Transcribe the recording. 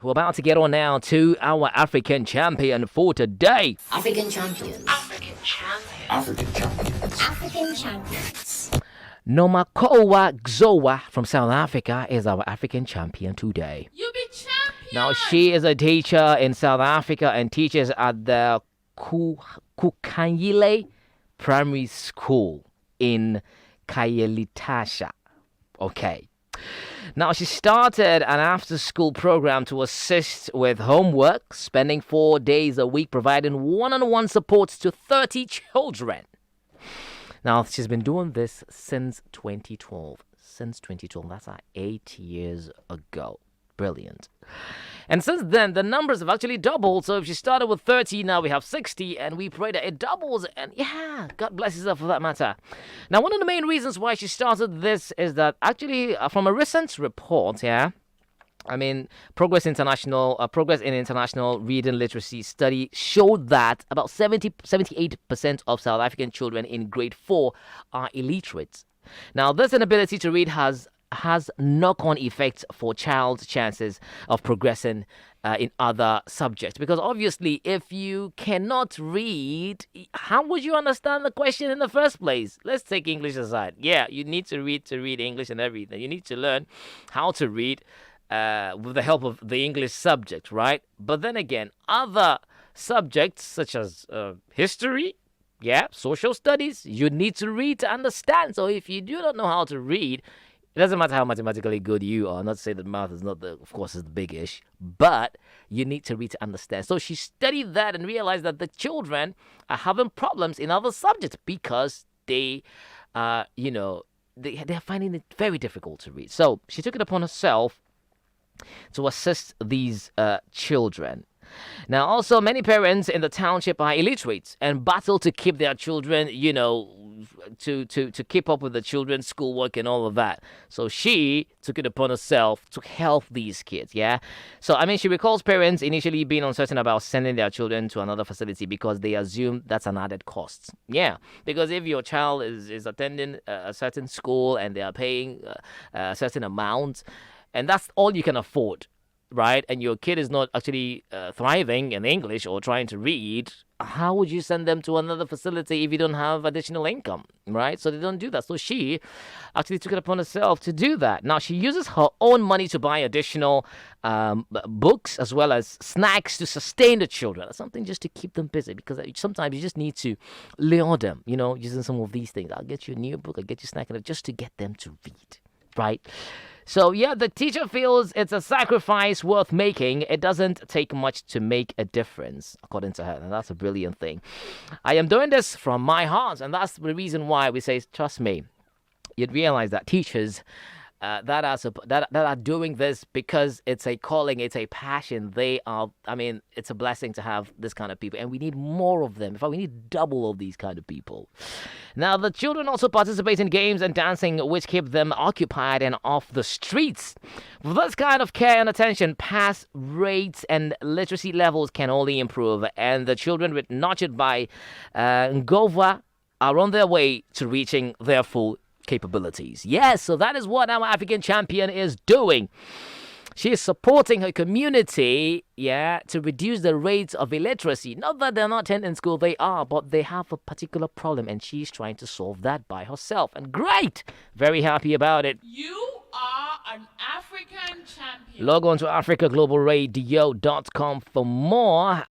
We're about to get on now to our African champion for today. African champions. African champion. African champions. African champions. Nomakholwa Gxowa from South Africa is our African champion today. You be champion. Now, she is a teacher in South Africa and teaches at the Kukhanyile Primary School in Khayelitsha. Okay. Now, she started an after-school program to assist with homework, spending 4 days a week providing one-on-one support to 30 children. Now, she's been doing this since 2012. That's 8 years ago. Brilliant. And since then, the numbers have actually doubled. So if she started with 30, now we have 60, and we pray that it doubles. And yeah, God blesses her for that matter. Now, one of the main reasons why she started this is that actually, from a recent report, Progress in International Reading Literacy study showed that about 78% of South African children in grade 4 are illiterate. Now, this inability to read has knock-on effects for child's chances of progressing in other subjects. Because obviously, if you cannot read, how would you understand the question in the first place? Let's take English aside. Yeah, you need to read English and everything. You need to learn how to read with the help of the English subject, right? But then again, other subjects such as history, social studies, you need to read to understand. So if you do not know how to read, it doesn't matter how mathematically good you are. Not to say that math is not is the big ish, but you need to read to understand. So she studied that and realized that the children are having problems in other subjects because they're finding it very difficult to read. So she took it upon herself to assist these children. Now, also, many parents in the township are illiterate and battle to keep their children, to keep up with the children's schoolwork and all of that. So she took it upon herself to help these kids, yeah? So, she recalls parents initially being uncertain about sending their children to another facility because they assume that's an added cost. Yeah, because if your child is attending a certain school and they are paying a certain amount, and that's all you can afford, right? And your kid is not actually thriving in English or trying to read, how would you send them to another facility if you don't have additional income, right? So they don't do that. So she actually took it upon herself to do that. Now, she uses her own money to buy additional books as well as snacks to sustain the children. That's something just to keep them busy, because sometimes you just need to lure them, using some of these things. I'll get you a new book, I'll get you a snack, just to get them to read, right? So, the teacher feels it's a sacrifice worth making. It doesn't take much to make a difference, according to her. And that's a brilliant thing. I am doing this from my heart. And that's the reason why we say, trust me, you'd realize that teachers that are doing this because it's a calling, it's a passion. It's a blessing to have this kind of people. And we need more of them. In fact, we need double of these kind of people. Now, the children also participate in games and dancing, which keep them occupied and off the streets. With this kind of care and attention, pass rates and literacy levels can only improve. And the children nurtured by Gxowa are on their way to reaching their full capabilities. Yes, so that is what our African champion is doing. She is supporting her community, to reduce the rates of illiteracy. Not that they're not attending school, they are, but they have a particular problem, and she's trying to solve that by herself. And great! Very happy about it. You are an African champion. Log on to AfricaGlobalRadio.com for more.